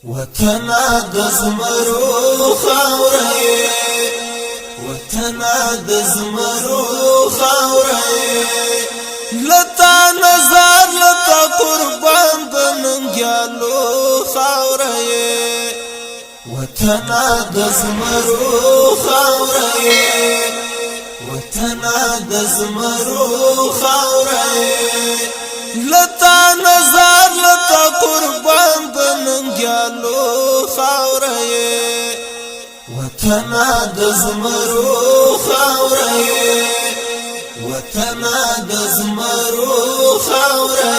وطنا د زمرو خاورې وطنا د زمرو خاورې لتا نظر لتا قربان د ننګیالو خاورې وطنا د زمرو خاورې وطنا د زمرو خاورې لتا نظر لتا قربان د ننګیالو خاورې وطنا د زمرو خاورې وطنا د زمرو خاورې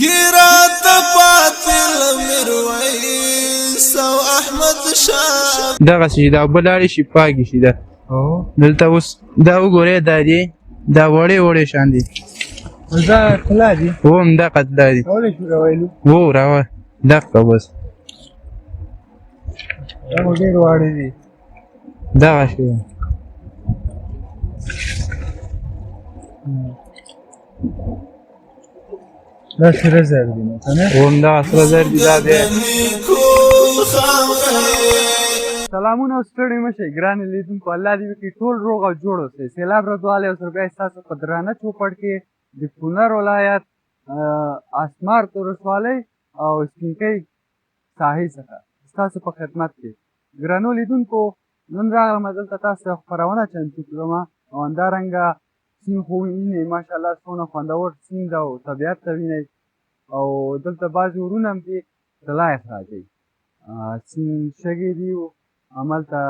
یرات پاتل میرویس او احمد شاه دغه شي دا بلاړې شي پاګې شي دا دلته اوس دا وګورئ دا دی دا وړې وړې شان دي دا کلا دي و همدغه دا دي کولی شو راویلو و راوه دغه بس دا مو ډېر واړه دي دغه شی دا سره زر دي نو که نه و همدغه سره زر دي دا دی سلامونه او ستړي مه شئ ګرانې لیدونکو الله دې وکړي ټول روغ او جوړ اوسئ سیلاب رضوالی او سربیا ستاسو په درانه چوپړ کې د کونړ ولایت اسمار ولسوالۍ او سپینکۍ ساحې څخه ستاسو په خدمت کې ګرانو لیدونکو نن راغلم دلته تاسو ته خپرونه چمتو کړم او همدارنګه سیند خو وینئ ماشاءالله څومره خوندور سیند او طبیعت ته وینئ او دلته بعضې ورونه هم دي طلا اخراجوي سیند شګې دي هملته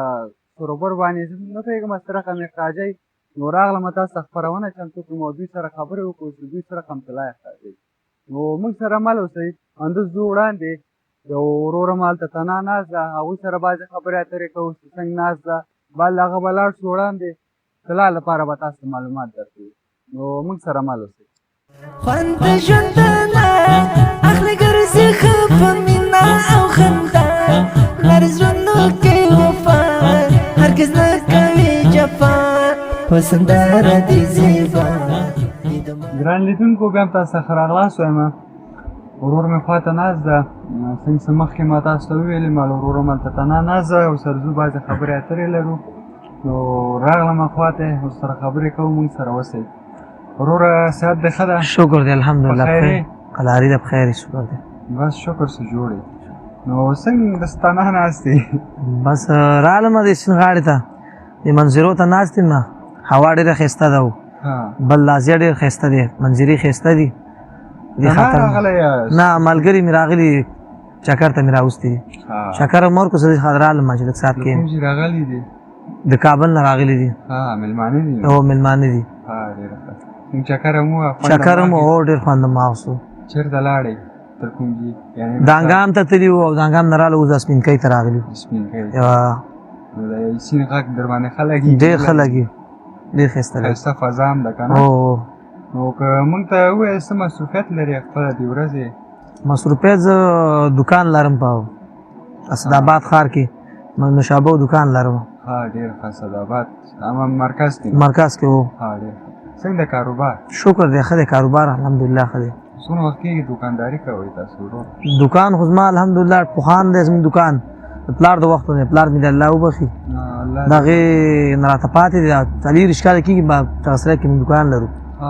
سروبر باندې زه نه پوهېږم څه رقم اخراجوي نو راغلم تاسو ته خپرونه چمتو کړم او دوی سره خبرې وکړو چې دوی څه رقم طلا اخراجوي نو موږ سره مل اوسئ همداسې زه وړاندې یو ورور هم هلته تنها ناست ده هغوی سره بعضې خبرې اترې کوو چې څنګه ناست ده بل هغه به لاړ شو وړاندې طلا لپاره به تاسو ته معلومات درکوي نو موږ سره مل اوسئ خوند د ژوندانه اخلي ګرځي ښه په مینه او خندا لر زړونو کې وفا هرګز نه کوي جفا په سندره دې زیبا ګران لیدونکو بیا هم تاسو ته ښه راغلاست وایم ورور مې خواته ناست ده څنګه چې مخکې ما تاسو ته وویلې ما له ورور هم هلته تنها ناست ده او سره ځو بعضې خبرې اترې لرو نو راغلم خواته ورسره خبرې کوو موږ سره اوسئ وروره صحت دې ښه ده شکر دی الحمدلله بخیر بخیر قلاري ده بخیر شکر دی بس شکر څه جوړ یې نو څنګه داسې تنها ناست یې بس رالم د سیند غاړې ته د منظرو ته ناست یم هوا ډېره ښایسته ده بل لازیه ډېر ښایسته دی منظرې ښایسته دي تنها راغلی یاست نه ملګري مې راغلي چکر ته مې راوستي دي چکر هم ورکړو زه رالم چې لږ ساعت کې کوم چې راغلي دي د کابل نه راغلي دي مېلمانه دي او مېلمانه دي ډېره ښه چکر هم چکر هم هو ډېر خوند مې واخیستو چېرته لاړئ تر کوم ځای دانګام ته تللي وو او دانګام نه راغلو اوس د سپینکۍ ته راغلي سپینکۍ نو د سیند غږ در باندې ښه لګي ډېر ښه لګي ډېر ښایسته لګي ښایسته فضا هم ده که نه نو که موږ ته ووایې څه مصروفیت لري خپله د ورځې مصروفیت زه دکان لرم په اسداباد ښار کې نوشابه دکان لرم ډېر ښه اسداباد مرکز کې مرکز کې و ډېر څنګه د کاروبار شکر دی ښه دی کاروبار الحمدلله ښه دی څومره وخت کېږي دوکانداري کوئ تاسو ورور دکان خو زما الحمدلله پخوان دی زموږ دکان د پلار د وختو دی پلار مې د الله وبخي د هغې نه راته پاتې دی 40 کاله کېږي چغسرۍ کې موږ دکان لرو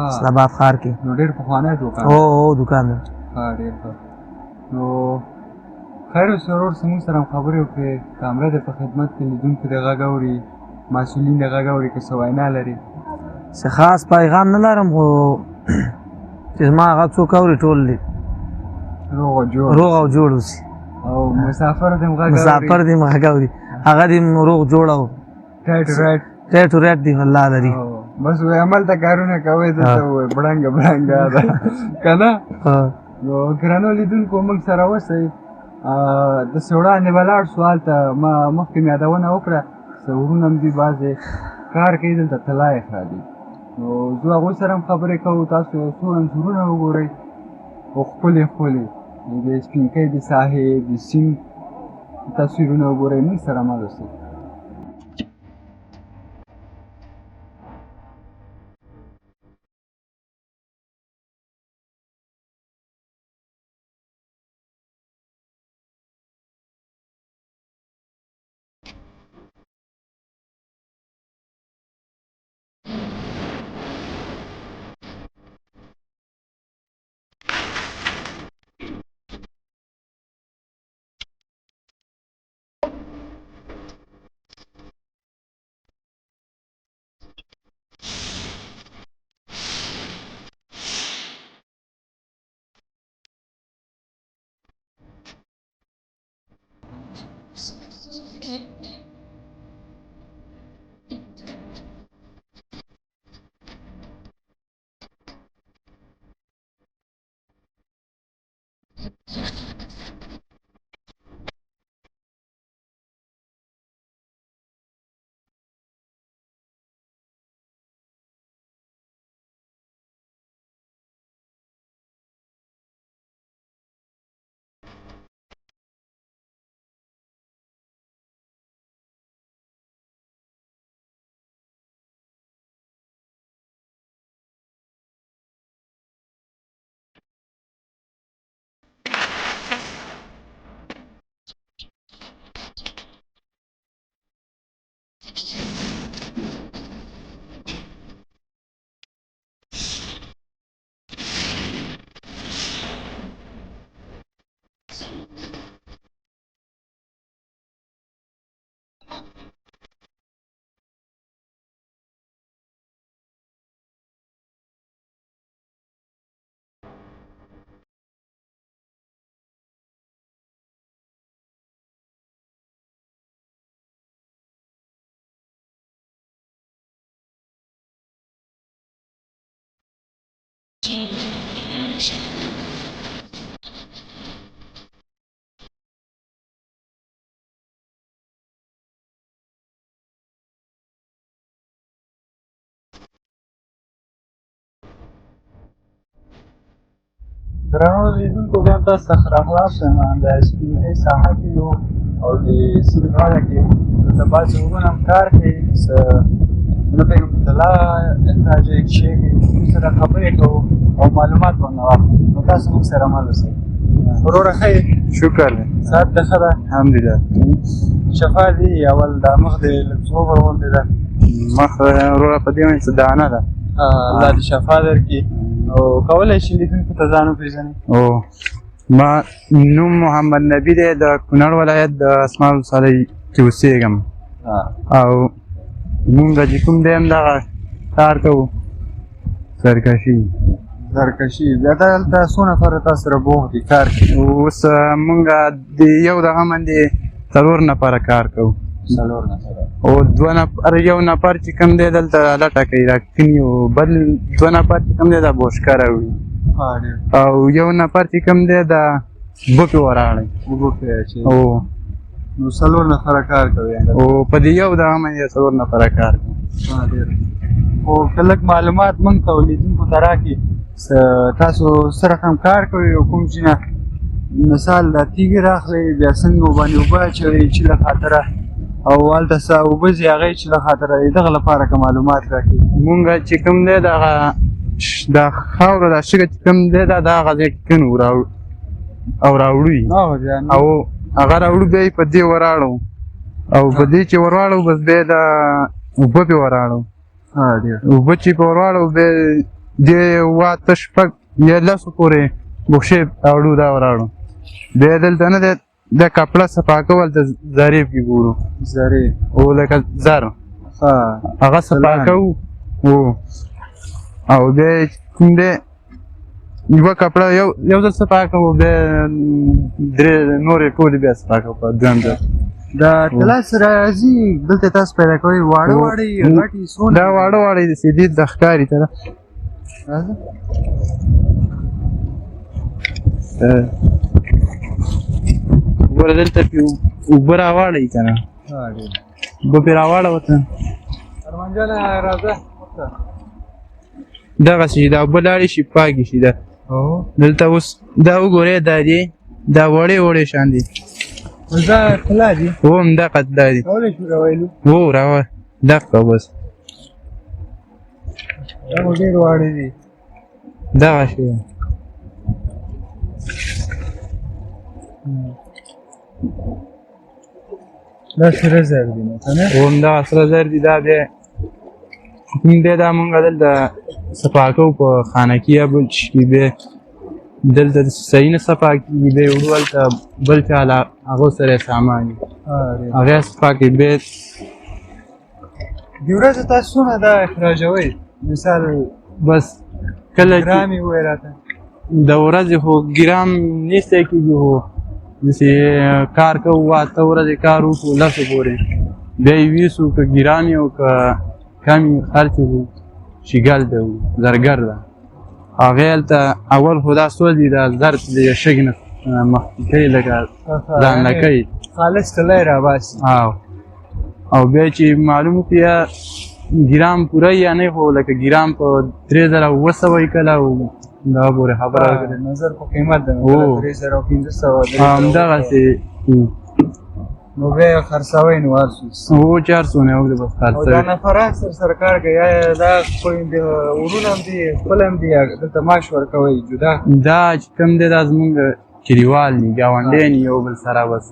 اسداباد ښار کې نو ډېر پخوانی دکان او دکان دی ډېر ښه نو خیر اوس ورور زموږ سره هم خبرې وکړې کامره دی په خدمت کې لیدونکي د غږ اوري مسؤلین د غږ اوري که څه وینا لري څه خاص پیغام نه لرم خو چې زما غږ څوک اوري ټول دي روغ او جوړ اوسي او مسافر دې هم غږ اوري مسافر دې هم غږ اوري هغه دې روغ جوړ او ټیټ ریټ دې الله لري بس وایي هملته کارونه کوئ دلته وایي بړنګه ده که نه نو ګرانو لیدونکو موږ سره اوسئ داسې وړاندې به لاړ شو هلته ما مخکې مې یادونه وکړه څه ورونه هم دي بعضې کار کوي دلته طلا اخراجوي نو زه هغوی سره هم خبرې کوو تاسو یو څو انځورونه وګورئ او ښکلې د سپینکۍ د ساحې د سیند تصویرونه وګورئ موږ سره مل اوسئ درنو لیدونکو بیا هم تاسو ته ښه راغلاست یم د سپینې ساحه کې یو او د سیند غاړه کې دلته بعضې وروڼه هم کار کوي څه نه پوهېږم طلا اخراجوي شی کوي موږ سره خبرې کوو او معلومات ورنه واخلو نو تاسو موږ سره مل اوسئ وروره ښه یې شکر دی صحت دې ښه ده الحمدلله شفا دي اول دا مخ دې لږ زوبر غوندې ده مخ وروره په دې باندې څه دانه ده الله دې شفا درکړي او کولی شي لیدونکو ته ځان وپېژنئ او ما نوم محمد نبی دی د کونړ ولایت د اسماء ولسوالۍ کې اوسېږم او مونږ چې کوم دی هم دغه کار کوو سرکشي بیا دلته څو نفره تاسو سره بوخت دي کار کوي اوس مونږ د یو دغه باندې 4 نفره کار کوو 4 نفره او 2 نفر یو نفر چې کوم دی دلته لټه کوي راکني او بل 2 نفر چې کوم دی دا بوشکه راوړي او یو نفر چې کوم دی دا بوټې وراړي او نو 4 نفره کار کوي او په دې یو دغه باندې 4 نفره کار کوي او که لږ معلومات موږ ته لیدونکو ته راکړي تاسو سره هم کار کوي او کوم چې نه مثال دا تیږې راخلئ بیا څنګه ورباندې اوبه اچوئ چې له خاطره او هلته څه اوبه ځي هغه یې چې له خاطره د دغه لپاره که معلومات راکړي مونږ چې کوم دی دغه دا خاوره دا شګه چې کوم دی دا هغه ځای کې کینو او راوړو او هغه راوړو بیا یې په دې وراړو او په دې چې ورواړو بس بیا د اوبه پې وراړو اوبه چې پې ورواړو بیا دې 8 شپږ یا 10 پورې بوښې راوړو دا وراړو بیا دلته نه دی د کپړه صفا کول د ظریف کې ګورو او لکه زر هغه صفا کوو او بیا کوم دی یوه کپړه یو ځل صفا کوو بیا 3 نورې ټولې بیا صفا کوو په دویم ځل دا طلا سره راځي دلته تاسو پیدا کوئ واړه واړه یې غټې څونه دا واړه واړه دي سیدې د ښکاري طلا ګوره دلته پې اوبه راواړئ که نه اوبه پې راواړوه ته ارمانجانه راځه دغسې چې دا اوبه لاړې شي پاکې شي دلته اوس دا وګورئ دا دی دا وړې وړې شان دي دا طلا دي هو همدغه طلا دي کولی شو راویلو هو دغه بس دا خو ډېر واړه دي دغه شی دا سره زر دي نو که نه هو همدغه سره زر دي دا بیا کوم دی دا مونږ دلته صفا کوو په خانه کې یا بل څه کې بیا دلته صحیح نه صفا کېږي بیا وړو هلته بل چا له هغو سره یې سامان وي هغه صفا کړي بیا د ورځې تاسو څونه دا اخراجوئ مثال بس کله ګرام یې ووایه راته د ورځې خو ګرام نیستی کېږي خو داسې کار کوو 8 ورځې کار وکړو 10 پورې بیا یې ویسو که ګران یې او که کم یې خرڅ وو شیګل دی زرګر ده هغې هلته اول خو دا سوځي دا زر د شګې نه مخکې کوي لکه ځانله کوي خالص تلی راباسي او بیا چې معلوم کړي یا ګرام پوره یا نه خو لکه ګرام په 3700 یې کله او دا پورې خبره نظر په قیمت ده 3500 همدغسې نو بیا خرڅوئ نو هر څه 400 نه وکړي بس او دا خرڅوي نفرات سره کار کوي یا دا کوئی ورونه هم دي خپل هم دي دلته معاش ورکوئ جدا دا چې کوم دی دا زمونږ کلیوال دي ګاونډیان یو بل سره بس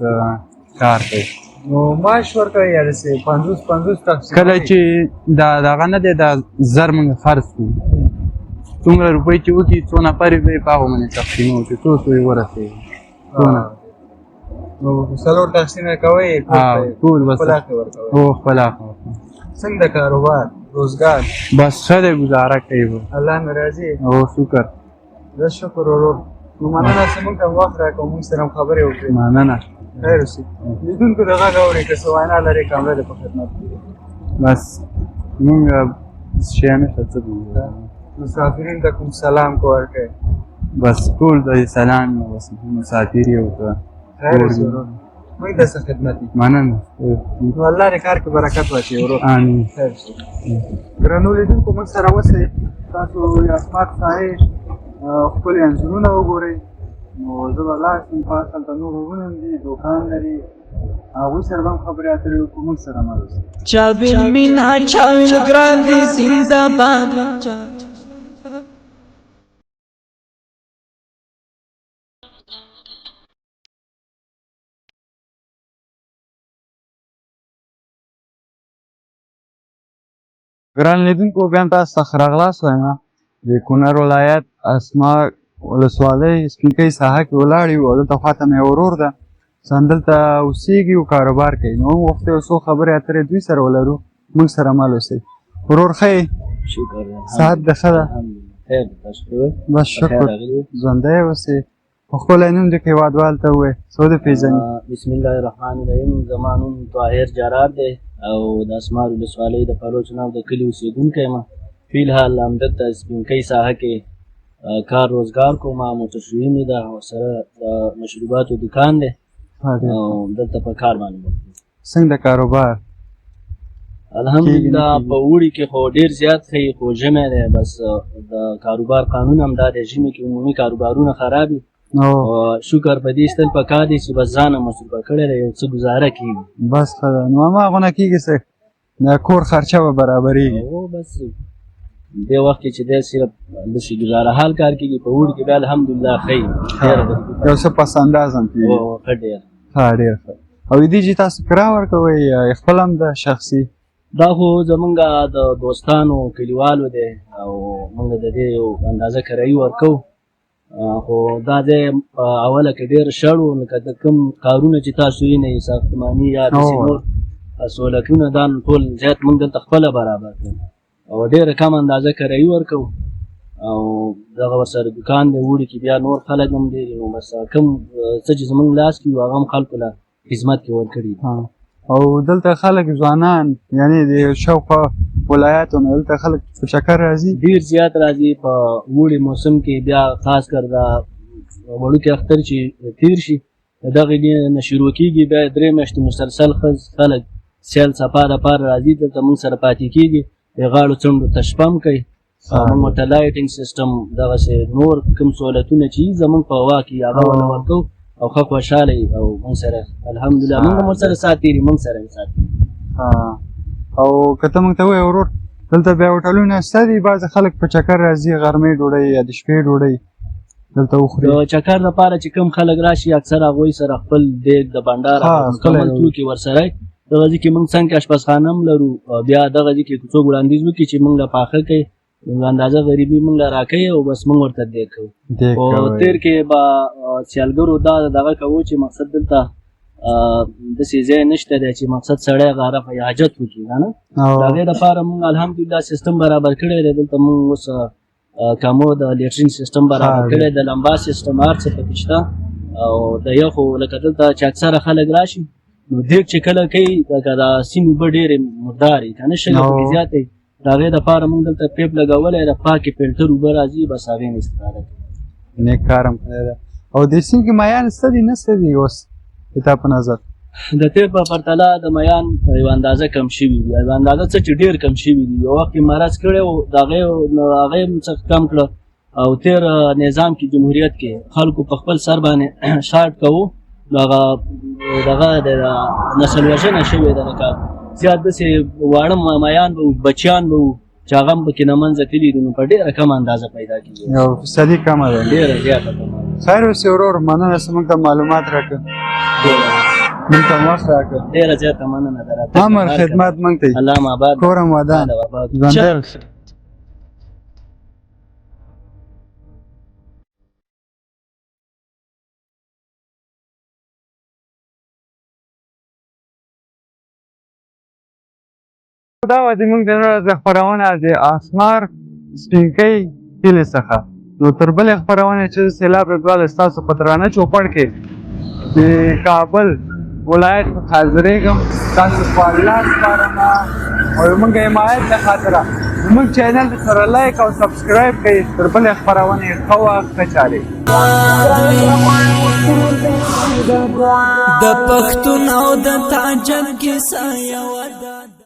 کار کوي نو معاش ورکوئ یا داسې 50 تقسیم کله چې دا دغه نه دی دا زر موږ خرڅ کړو څومره روپۍ چې وکړي څو نفرې به یې په هغو باندې تقسیموو چې څو څو یې ورسېږي څونه نو څلور تقسیمه کوئ ټول بس خپل حق ورکوئ هو خپل حق ورکوي څنګه کاروبار روزګار بس ښه دی ګزاره کوي به الله مې راضي او شکر زه شکر ورور نو مننه چې موږ ته وخت راکړو موږ سره هم خبرې وکړې مننه خیر اوسې لیدونکو د غږ اورئ که څه وینا لرئ کامله د په خدمت کې بس مونږ شی نشته څه ووایو مسافرین ته کوم سلام کو ورکړئ بس ټول ته یې سلام یې بس مسافر یې ورته خیر اوسې ورور موږ ته څه خدمت وي مننه نو الله دې کار کې برکت واچوي ورور امین خیر اوسې ګرانو لیدونکو موږ سره اوسئ تاسو د اسمات صاحب خپل انځورونه وګورئ نو زه به لاړ شم پاس هلته نور ورونه هم دي دوکان لري هغوی سره به هم خبرې اترې وکړو موږ سره مل اوسئ چاویل مینا چاویل ګران دي زنده‌باد ګران لیدونکو بیا هم تاسو ته ښه راغلاست وایم د کونړ ولایت اسما ولسوالۍ سپینکۍ ساحه کې ولاړ یو او دلته خواته مې ورور ده چې همدلته اوسېږي او کاروبار کوي نو موږ غوښتل یو څو خبرې اترې دوی سره ولرو موږ سره مل اوسئ ورور ښه یې صحت دې ښه ده بس شکر ژوندی اوسې په ښکلی نوم دې که هېوادوال ته ووایې څو دې پېژني بسم الله الرحمن الرحیم زما نوم طاهر جرار دی او د اسمار ولسوالۍ د پلوچ ناو د کلي اوسېدونکی یم فیلحال همدلته سپینکۍ ساحه کې کار روزګار کوم موټرشوي مې ده او سره د مشروباتو دکان دی او دلته په کار باندې څنګه کاروبار الحمدلله په اوړي کې خو ډېر زیات ښه خو ژمی دی بس د کاروبار قانون هم دا دی ژمي کې عمومي کاروبارونه خراب وي شکر په دې ایستل پکار دی چې بس ځان مصروفه کړی دی یو څه ګزاره کېږي بس ښه ده نو هماغونه کېږي څه د کور خرچه به برابرېږي بس دې وخت کې چې دی صرف داسې ګزاره حال کار کېږي په اوړي کې بیا الحمدلله ښه یو څه پس انداز هم کېږي ښه ډېر ها ډېر ښه او دې چې تاسو کرا ورکوئ یا خپل هم د شخصي دا خو زمونږ د دوستانو کلیوالو دی او موږ د دې یو اندازه کرایي ورکوو خو دا ځای په اوله کې ډېر شړ و لکه د کوم کارونه چې تاسو وینئ ساختماني یا داسې نور سهولتونه دا ټول زیات موږ دلته خپله برابر کړو او ډېره کم اندازه کرایي ورکوو او دغه ورسره دکان دی اوړي کې بیا نور خلک هم ډېر نو بس کوم څه چې زموږ لاس کې وي هغه هم خلکو له خدمت کې ورکړي او دلته خلک ځوانان یعنې د شاوخوا ولایاتو نه دلته خلک په چکر راځي ډېر زیات راځي په اوړي موسم کې بیا خاص کر دا وړوکی اختر چې تېر شي د دغې نه شروع کېږي بیا 3 میاشتې مسلسل خلک سیل صفا دپاره راځي دلته موږ سره پاتې کېږي د غاړو څنډو ته شپه هم کوي موږ ورته لایټینګ سیسټم دغسې نور کوم سهولتونه چې زموږ په هوا کې هغه ورله ورکوو او ښه خوشحاله او موږ سره الحمدلله موږ هم ورسره سات تېري موږ سره هم سات او که ته موږ ته ووایې ورور دلته بیا هوټلونه شته دي بعضې خلک په چکر راځي غرمې ډوډۍ یا د شپې ډوډۍ دلته وخوري د چکر دپاره چې کوم خلک راشي اکثر هغوی سره خپل دیګ د بنډار مکمل توکي ورسره دغه ځای کې موږ څنګه اشپزخانه هم لرو بیا دغه ځای کې څوک وړاندیز وکړي چې موږ له پاخه کوي اندازه غریبي موږ له راکوي او بس موږ ورته دی کوو خو تېر کې به سیالګرو دا دغه کوو چې مقصد دلته داسې ځای نشته دی چې مقصد سړی غارف یا حاجت وکړي که نه د هغې دپاره موږ الحمدلله سیستم برابر کړی دی دلته موږ اوس کمو د لیټرین سیستم برابر کړی د لمبا سیستم هر څه پکې شته او د یخو لکه دلته چې اکثره خلک راشي نو دیګ چې کله کوي لکه د سیمې به ډېرې مردارې که نه شګه پکې زیاته وي د هغې دپاره موږ دلته پیپ لګولی د پاکې فلټر اوبه راځي بس هغې نه استفاده کوي نیک کار هم کړی ده او دې سیند کې مایان شته دي نه شته دي اوس ستا په نظر د تیر په پرتله د میان یو اندازه کم شوي دي یو اندازه څه چې ډېر کم شوي دي یو وخت یې مرض کړی و د هغې هم څه کم کړه او تیر نظام کې جمهوریت کې خلکو په خپل سر باندې شارټ کوو نو هغه دغه د نسل وژنه شوې ده لکه زیات داسې واړه میان به وو بچیان به وو چې هغه هم پکې نه منځه تللي دي نو په ډېره کمه اندازه پیدا کېږي یو فیصدي کمه ده ډېره زیاته کمه خیر اوسې ورور مننه چې موږ ته معلومات راکړه موږ ته وخت راکړه ډېره زیاته مننه ده امر خدمت موږ ته الله م آباد کور هم ودان ژوندی دا وه زموږ د نن ورځې خپرونه د اسمار سپینکۍ کلي څخه نو تر بلې خپرونې چې سیلاب رضوان ستاسو په درانه چوپړ کې د کابل ولایت څخه حاضرېږم تاسو په الله سپارمه او زموږ حمایت له خاطره زموږ چینل سره لایک او سبسکرایب کړئ تر بلې خپرونې ښه وخت ښه چارې د پښتون او د تاجک کیسه یوه ده